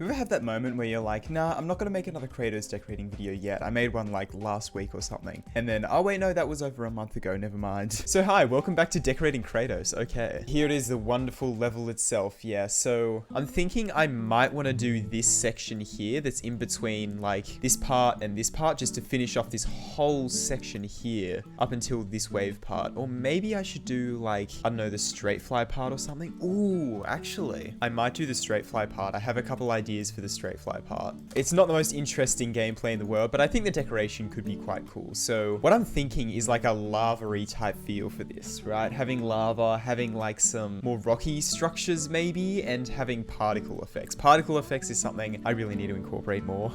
You ever have that moment where you're like, nah, I'm not gonna make another Kratos decorating video yet. I made one like last week or something. And then, oh wait, no, that was over a month ago, never mind. So hi, welcome back to decorating Kratos. Okay. Here it is, the wonderful level itself. Yeah, so I'm thinking I might want to do this section here that's in between like this part and this part just to finish off this whole section here up until this wave part. Or maybe I should do like, I don't know, the straight fly part or something. Ooh, actually, I might do the straight fly part. I have a couple ideas for the straight fly part. It's not the most interesting gameplay in the world, but I think the decoration could be quite cool. So what I'm thinking is like a lava-y type feel for this, right? Having lava, having like some more rocky structures maybe, and having particle effects. Particle effects is something I really need to incorporate more.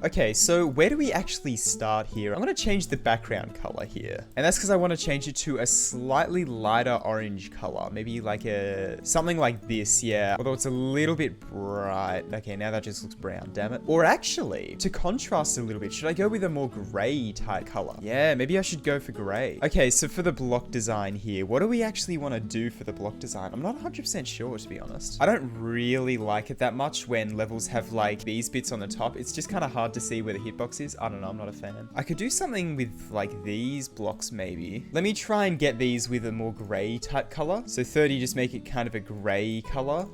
Okay, so where do we actually start here? I'm gonna change the background color here. And that's because I want to change it to a slightly lighter orange color. Maybe like something like this, yeah. Although it's a little bit bright. Okay, now that just looks brown, damn it. Or actually, to contrast a little bit, should I go with a more gray type color? Yeah, maybe I should go for gray. Okay, so for the block design here, what do we actually want to do for the block design? I'm not 100% sure, to be honest. I don't really like it that much when levels have like these bits on the top. It's just kind of hard to see where the hitbox is. I don't know, I'm not a fan. I could do something with like these blocks maybe. Let me try and get these with a more gray type color. So 30, just make it kind of a gray color.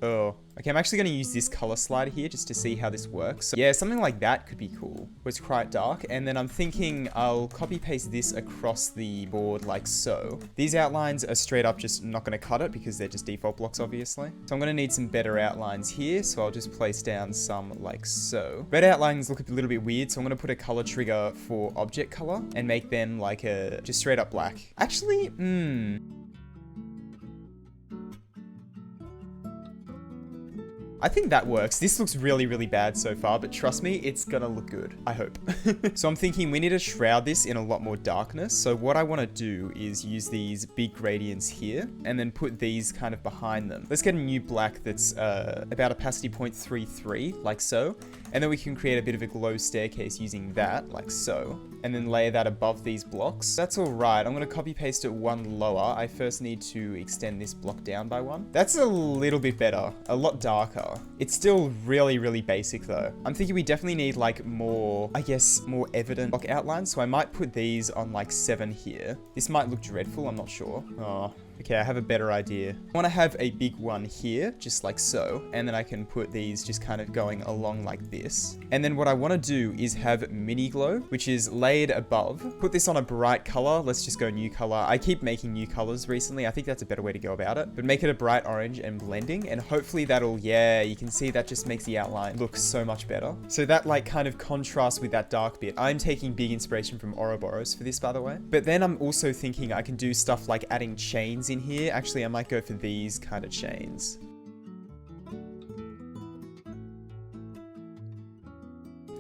Oh, okay, I'm actually going to use this color slider here just to see how this works. So yeah, something like that could be cool, where it's quite dark. And then I'm thinking I'll copy paste this across the board like so. These outlines are straight up just not going to cut it because they're just default blocks, obviously. So I'm going to need some better outlines here. So I'll just place down some like so. Red outlines look a little bit weird. So I'm going to put a color trigger for object color and make them like just straight up black. Actually, I think that works. This looks really, really bad so far, but trust me, it's gonna look good. I hope. So I'm thinking we need to shroud this in a lot more darkness. So what I want to do is use these big gradients here and then put these kind of behind them. Let's get a new black that's about opacity 0.33, like so. And then we can create a bit of a glow staircase using that, like so. And then layer that above these blocks. That's all right. I'm going to copy paste it one lower. I first need to extend this block down by one. That's a little bit better, a lot darker. It's still really, really basic though. I'm thinking we definitely need like more, I guess, more evident block outlines. So I might put these on like 7 here. This might look dreadful, I'm not sure. Oh. Okay, I have a better idea. I want to have a big one here, just like so. And then I can put these just kind of going along like this. And then what I want to do is have mini glow, which is layered above. Put this on a bright color. Let's just go new color. I keep making new colors recently. I think that's a better way to go about it. But make it a bright orange and blending. And hopefully that'll, yeah, you can see that just makes the outline look so much better. So that like kind of contrasts with that dark bit. I'm taking big inspiration from Ouroboros for this, by the way. But then I'm also thinking I can do stuff like adding chains in here. Actually, I might go for these kind of chains.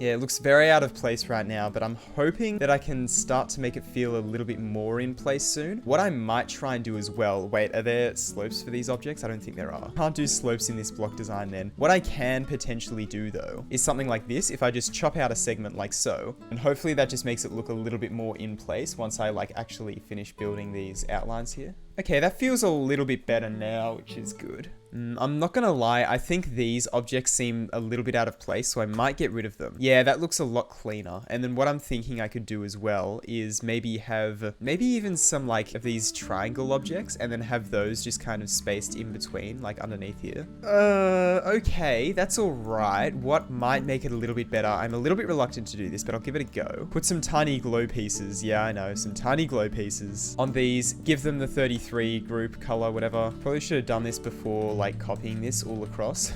Yeah, it looks very out of place right now, but I'm hoping that I can start to make it feel a little bit more in place soon. What I might try and do as well, wait, are there slopes for these objects? I don't think there are. Can't do slopes in this block design then. What I can potentially do though, is something like this. If I just chop out a segment like so, and hopefully that just makes it look a little bit more in place once I like actually finish building these outlines here. Okay, that feels a little bit better now, which is good. I'm not gonna lie, I think these objects seem a little bit out of place, so I might get rid of them. Yeah, that looks a lot cleaner. And then what I'm thinking I could do as well is maybe have, even some like of these triangle objects, and then have those just kind of spaced in between, like underneath here. Okay, that's all right. What might make it a little bit better? I'm a little bit reluctant to do this, but I'll give it a go. Put some tiny glow pieces. Yeah, I know, some tiny glow pieces on these. Give them the 33 group color, whatever. Probably should have done this before, like copying this all across.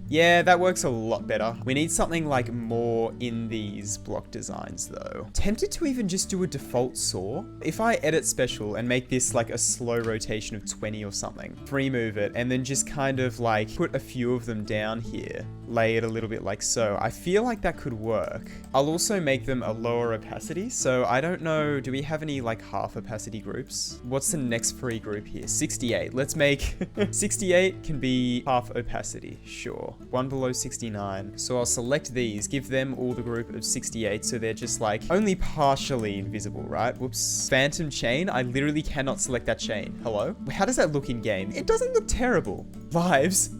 Yeah, that works a lot better. We need something like more in these block designs though. Tempted to even just do a default saw. If I edit special and make this like a slow rotation of 20 or something, free move it, and then just kind of like put a few of them down here, lay it a little bit like so, I feel like that could work. I'll also make them a lower opacity. So I don't know, do we have any like half opacity groups? What's the next free group here? 68. Let's make 68 can be half opacity, sure. One below 69. So I'll select these, give them all the group of 68 so they're just like only partially invisible, right? Whoops. Phantom chain, I literally cannot select that chain. Hello? How does that look in game? It doesn't look terrible. Vibes.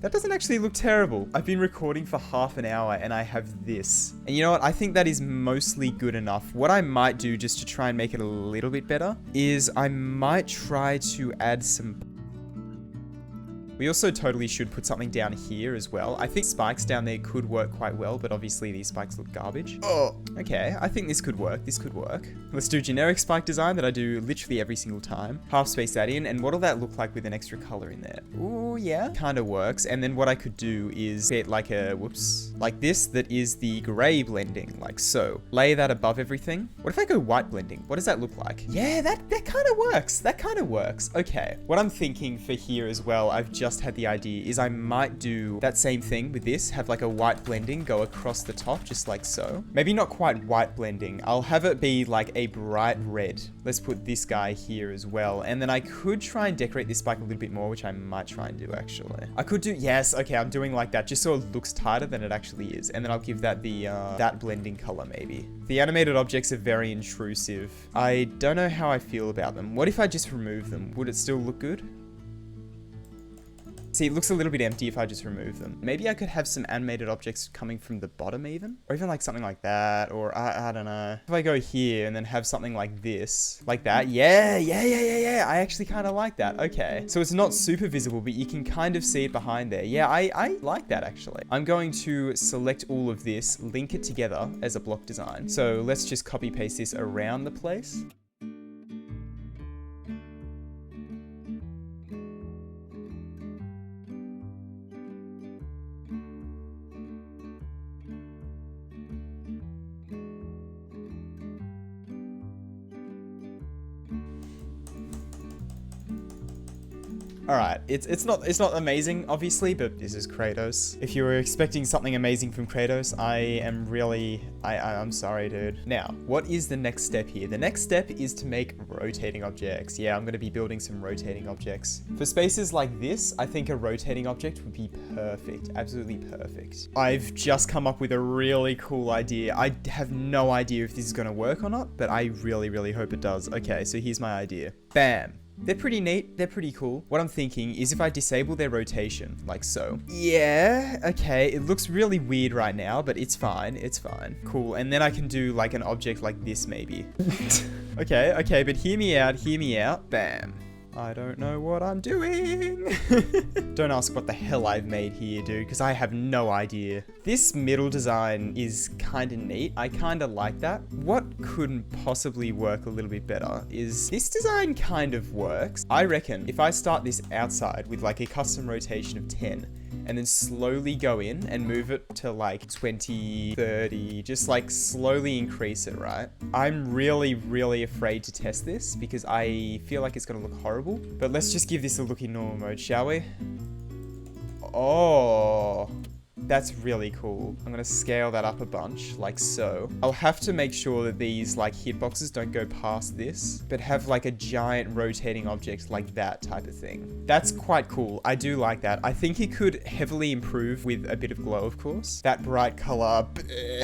That doesn't actually look terrible. I've been recording for half an hour and I have this. And you know what? I think that is mostly good enough. What I might do just to try and make it a little bit better is I might try to add some... We also totally should put something down here as well. I think spikes down there could work quite well, but obviously these spikes look garbage. Oh, okay. I think this could work. This could work. Let's do generic spike design that I do literally every single time. Half space that in. And what'll that look like with an extra color in there? Ooh, yeah. Kind of works. And then what I could do is get like a, whoops, like this, that is the gray blending, like so. Lay that above everything. What if I go white blending? What does that look like? Yeah, that kind of works. That kind of works. Okay. What I'm thinking for here as well, I've just had the idea is I might do that same thing with this, have like a white blending go across the top, just like so. Maybe not quite white blending. I'll have it be like a bright red. Let's put this guy here as well. And then I could try and decorate this spike a little bit more, which I might try and do actually. I could do, yes, okay, I'm doing like that, just so it looks tighter than it actually is. And then I'll give that the, that blending color maybe. The animated objects are very intrusive. I don't know how I feel about them. What if I just remove them? Would it still look good? See, it looks a little bit empty if I just remove them. Maybe I could have some animated objects coming from the bottom even? Or even like something like that, or I don't know. If I go here and then have something like this, like that. Yeah. I actually kind of like that. Okay. So it's not super visible, but you can kind of see it behind there. Yeah, I like that actually. I'm going to select all of this, link it together as a block design. So let's just copy paste this around the place. Alright, it's not amazing, obviously, but this is Kratos. If you were expecting something amazing from Kratos, I'm sorry, dude. Now, what is the next step here? The next step is to make rotating objects. Yeah, I'm gonna be building some rotating objects. For spaces like this, I think a rotating object would be perfect. Absolutely perfect. I've just come up with a really cool idea. I have no idea if this is gonna work or not, but I really hope it does. Okay, so here's my idea. Bam. They're pretty neat, they're pretty cool. What I'm thinking is if I disable their rotation, like so. Yeah, okay, it looks really weird right now, but it's fine, it's fine. Cool, and then I can do like an object like this maybe. Okay, but hear me out, bam. I don't know what I'm doing. Don't ask what the hell I've made here, dude, because I have no idea. This middle design is kind of neat. I kind of like that. What couldn't possibly work a little bit better is this design kind of works. I reckon if I start this outside with like a custom rotation of 10, and then slowly go in and move it to like 20, 30, just like slowly increase it, right? I'm really afraid to test this because I feel like it's gonna look horrible, but let's just give this a look in normal mode, shall we? Oh, that's really cool. I'm gonna scale that up a bunch, like so. I'll have to make sure that these like hitboxes don't go past this, but have like a giant rotating object like that type of thing. That's quite cool. I do like that. I think it could heavily improve with a bit of glow, of course. That bright color.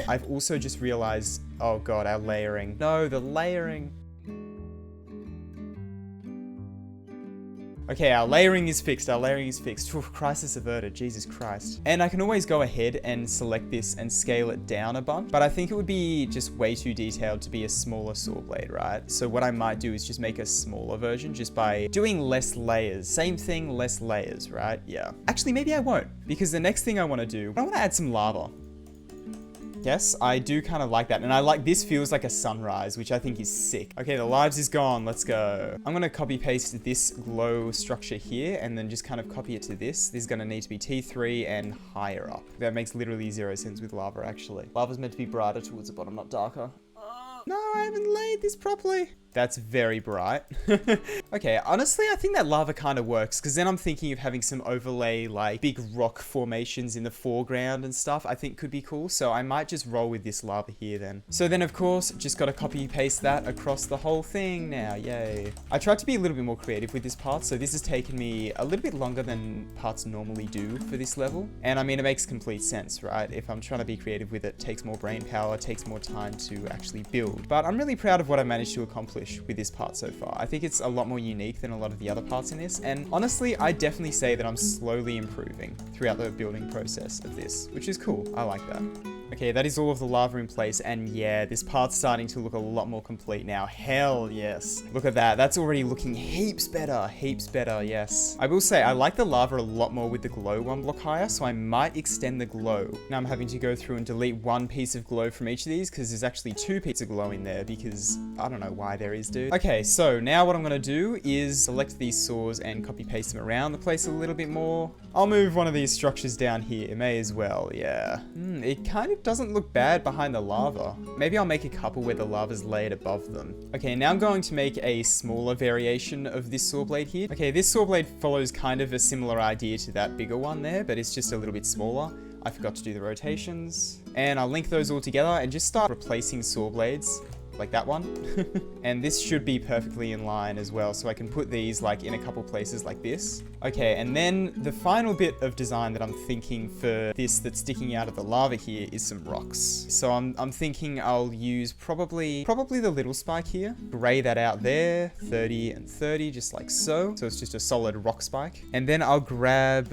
I've also just realized, oh God, our layering. No, the layering. Okay, our layering is fixed. Oof, crisis averted, Jesus Christ. And I can always go ahead and select this and scale it down a bunch, but I think it would be just way too detailed to be a smaller saw blade, right? So what I might do is just make a smaller version just by doing less layers. Same thing, less layers, right? Yeah. Actually, maybe I won't, because the next thing I want to do, I want to add some lava. Yes, I do kind of like that. And I like, this feels like a sunrise, which I think is sick. Okay, the lives is gone. Let's go. I'm going to copy paste this glow structure here and then just kind of copy it to this. This is going to need to be T3 and higher up. That makes literally 0 sense with lava, actually. Lava's meant to be brighter towards the bottom, not darker. No, I haven't laid this properly. That's very bright. Okay, honestly, I think that lava kind of works because then I'm thinking of having some overlay, like big rock formations in the foreground and stuff. I think could be cool. So I might just roll with this lava here then. So then, of course, just got to copy paste that across the whole thing now. Yay. I tried to be a little bit more creative with this part. So this has taken me a little bit longer than parts normally do for this level. And I mean, it makes complete sense, right? If I'm trying to be creative with it, it takes more brain power, it takes more time to actually build. But I'm really proud of what I managed to accomplish. accomplish with this part so far. I think it's a lot more unique than a lot of the other parts in this, and honestly, I definitely say that I'm slowly improving throughout the building process of this, which is cool. I like that. Okay, that is all of the lava in place, and yeah, this part's starting to look a lot more complete now. Hell yes. Look at that. That's already looking heaps better, yes. I will say, I like the lava a lot more with the glow one block higher, so I might extend the glow. Now I'm having to go through and delete one piece of glow from each of these, because there's actually 2 pieces of glow in there, because I don't know why there is, dude. Okay, so now what I'm gonna do is select these saws and copy paste them around the place a little bit more. I'll move one of these structures down here, may as well, yeah. It kind of doesn't look bad behind the lava. Maybe I'll make a couple where the lava's layered above them. Okay, now I'm going to make a smaller variation of this saw blade here. Okay, this saw blade follows kind of a similar idea to that bigger one there, but it's just a little bit smaller. I forgot to do the rotations. And I'll link those all together and just start replacing saw blades. Like that one. And this should be perfectly in line as well, so I can put these like in a couple places like this. Okay, and then the final bit of design that I'm thinking for this that's sticking out of the lava here is some rocks. So I'm thinking I'll use probably the little spike here, gray that out there, 30 and 30, just like so. So it's just a solid rock spike. And then I'll grab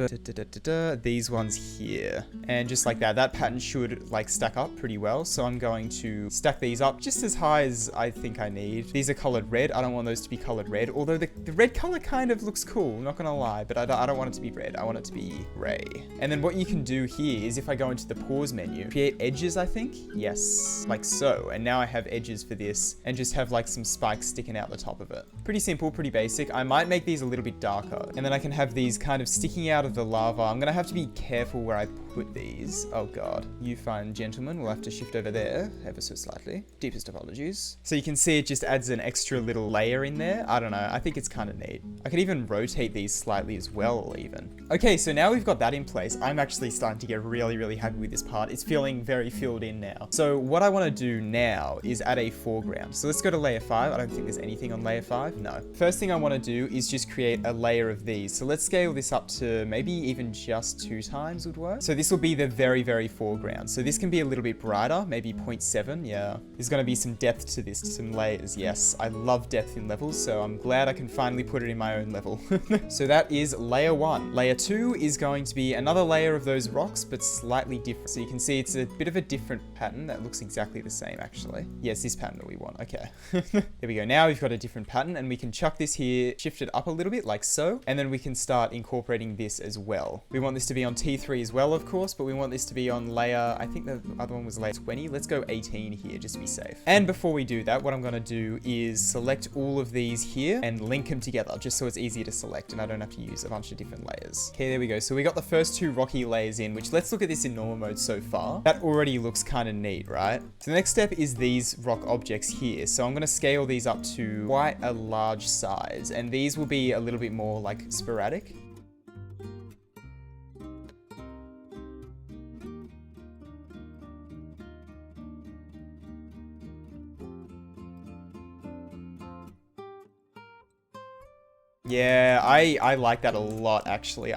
these ones here, and just like that pattern should like stack up pretty well. So I'm going to stack these up just as high as I think I need. These are colored red. I don't want those to be colored red, although the red color kind of looks cool, not gonna lie, but I don't want it to be red. I want it to be gray. And then what you can do here is if I go into the pause menu, create edges, I think. Yes, like so. And now I have edges for this and just have like some spikes sticking out the top of it. Pretty simple, pretty basic. I might make these a little bit darker, and then I can have these kind of sticking out of the lava. I'm gonna have to be careful where I put these. Oh God, you fine gentlemen will have to shift over there ever so slightly. Deepest apologies. So you can see it just adds an extra little layer in there. I don't know. I think it's kind of neat. I could even rotate these slightly as well, even. Okay, so now we've got that in place. I'm actually starting to get really, really happy with this part. It's feeling very filled in now. So what I want to do now is add a foreground. So let's go to layer 5. I don't think there's anything on layer 5. No. First thing I want to do is just create a layer of these. So let's scale this up to maybe even just 2 times would work. So this will be the very, very foreground. So this can be a little bit brighter, maybe 0.7. Yeah. There's going to be some depth to this, some layers. Yes, I love depth in levels, so I'm glad I can finally put it in my own level. So that is layer 1. Layer 2 is going to be another layer of those rocks, but slightly different. So you can see it's a bit of a different pattern that looks exactly the same, actually. Yes, this pattern that we want. Okay. There we go. Now we've got a different pattern, and we can chuck this here, shift it up a little bit like so, and then we can start incorporating this as well. We want this to be on T3 as well, of course, but we want this to be on layer, I think the other one was layer 20. Let's go 18 here just to be safe. And before we do that, what I'm going to do is select all of these here and link them together just so it's easier to select and I don't have to use a bunch of different layers. Okay, there we go. So we got the first 2 rocky layers in, which let's look at this in normal mode so far. That already looks kind of neat, right? So the next step is these rock objects here. So I'm going to scale these up to quite a large size, and these will be a little bit more like sporadic. Yeah, I like that a lot, actually.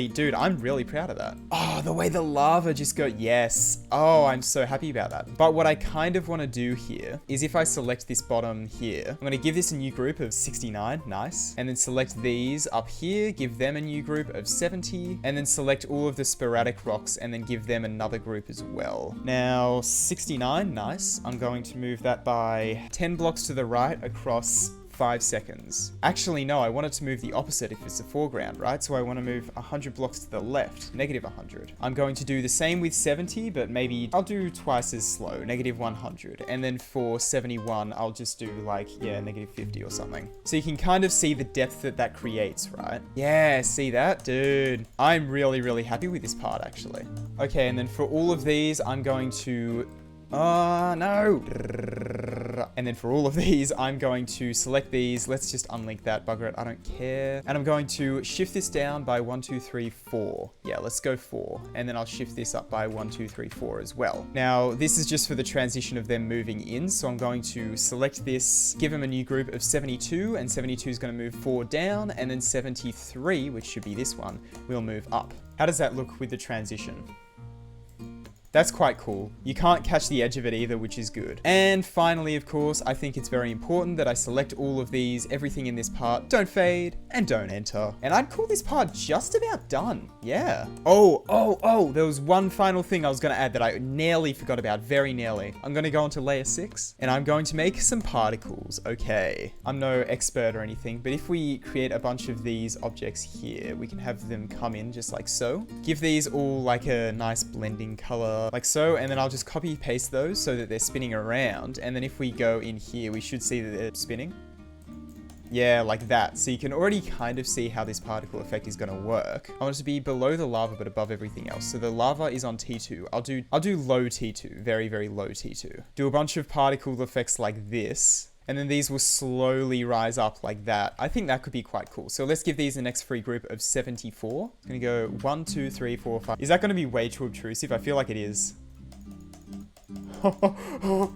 Dude, I'm really proud of that. Oh, the way the lava just go, yes. Oh, I'm so happy about that. But what I kind of want to do here is if I select this bottom here, I'm going to give this a new group of 69, nice. And then select these up here, give them a new group of 70, and then select all of the sporadic rocks and then give them another group as well. Now, 69, nice. I'm going to move that by 10 blocks to the right across 5 seconds. Actually, no, I wanted to move the opposite if it's the foreground, right? So I want to move 100 blocks to the left, negative 100. I'm going to do the same with 70, but maybe I'll do twice as slow, negative 100. And then for 71, I'll just do like, yeah, negative 50 or something. So you can kind of see the depth that creates, right? Yeah, see that? Dude, I'm really, really happy with this part, actually. Okay, and then for all of these, I'm going to no. And then for all of these, I'm going to select these. Let's just unlink that, bugger it. I don't care. And I'm going to shift this down by 1, 2, 3, 4. Yeah, let's go 4. And then I'll shift this up by 1, 2, 3, 4 as well. Now, this is just for the transition of them moving in. So I'm going to select this, give them a new group of 72, and 72 is going to move 4 down, and then 73, which should be this one, will move up. How does that look with the transition? That's quite cool. You can't catch the edge of it either, which is good. And finally, of course, I think it's very important that I select all of these, everything in this part, don't fade and don't enter. And I'd call this part just about done. Yeah. Oh, there was one final thing I was gonna add that I nearly forgot about, very nearly. I'm gonna go onto layer 6 and I'm going to make some particles. Okay. I'm no expert or anything, but if we create a bunch of these objects here, we can have them come in just like so. Give these all like a nice blending color like so, and then I'll just copy paste those so that they're spinning around. And then if we go in here, we should see that they're spinning. Yeah, like that. So you can already kind of see how this particle effect is gonna work. I want it to be below the lava, but above everything else. So the lava is on T2. I'll do low T2, very, very low T2. Do a bunch of particle effects like this. And then these will slowly rise up like that. I think that could be quite cool. So let's give these the next free group of 74. I'm gonna go 1, 2, 3, 4, 5. Is that gonna be way too obtrusive? I feel like it is.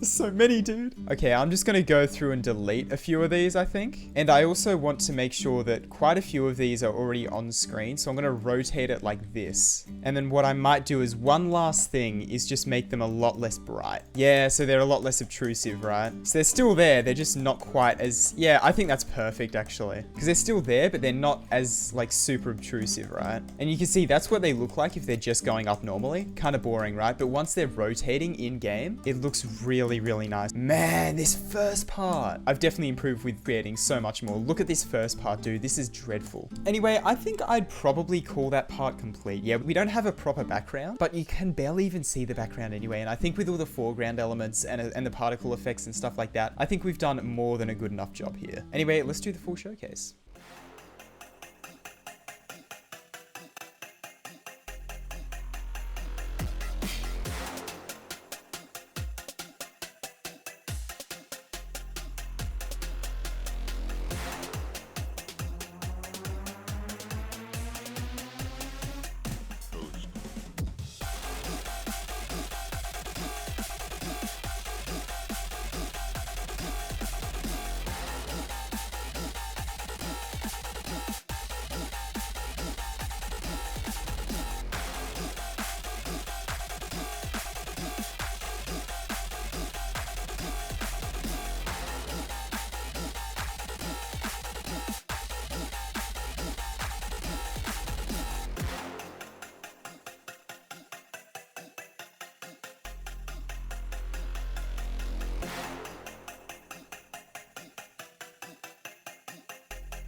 So many, dude. Okay, I'm just gonna go through and delete a few of these, I think. And I also want to make sure that quite a few of these are already on screen. So I'm gonna rotate it like this. And then what I might do is one last thing is just make them a lot less bright. Yeah, so they're a lot less obtrusive, right? So they're still there, they're just not quite as, yeah, I think that's perfect actually. Because they're still there, but they're not as like super obtrusive, right? And you can see that's what they look like if they're just going up normally. Kind of boring, right? But once they're rotating in game, it looks really, really nice. Man, this first part. I've definitely improved with creating so much more. Look at this first part, dude. This is dreadful. Anyway, I think I'd probably call that part complete. Yeah, we don't have a proper background, but you can barely even see the background anyway. And I think with all the foreground elements and the particle effects and stuff like that, I think we've done more than a good enough job here. Anyway, let's do the full showcase.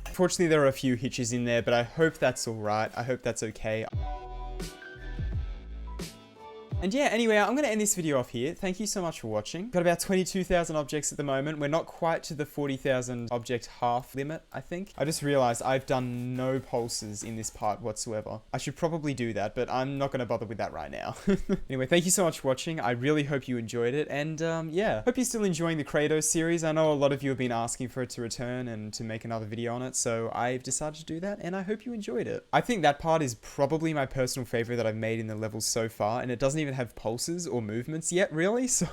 Unfortunately, there are a few hitches in there, but I hope that's all right. I hope that's okay. And yeah, anyway, I'm going to end this video off here. Thank you so much for watching. Got about 22,000 objects at the moment. We're not quite to the 40,000 object half limit, I think. I just realized I've done no pulses in this part whatsoever. I should probably do that, but I'm not going to bother with that right now. Anyway, thank you so much for watching. I really hope you enjoyed it. And yeah, hope you're still enjoying the Kratos series. I know a lot of you have been asking for it to return and to make another video on it. So I've decided to do that and I hope you enjoyed it. I think that part is probably my personal favorite that I've made in the levels so far. And it doesn't even have pulses or movements yet, really, so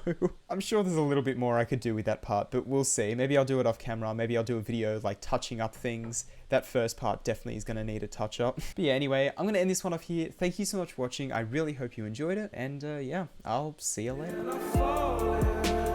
I'm sure there's a little bit more I could do with that part, but we'll see. Maybe I'll do it off camera, maybe I'll do a video like touching up things. That first part definitely is going to need a touch up. But yeah, anyway, I'm going to end this one off here. Thank you so much for watching. I really hope you enjoyed it, and yeah, I'll see you later.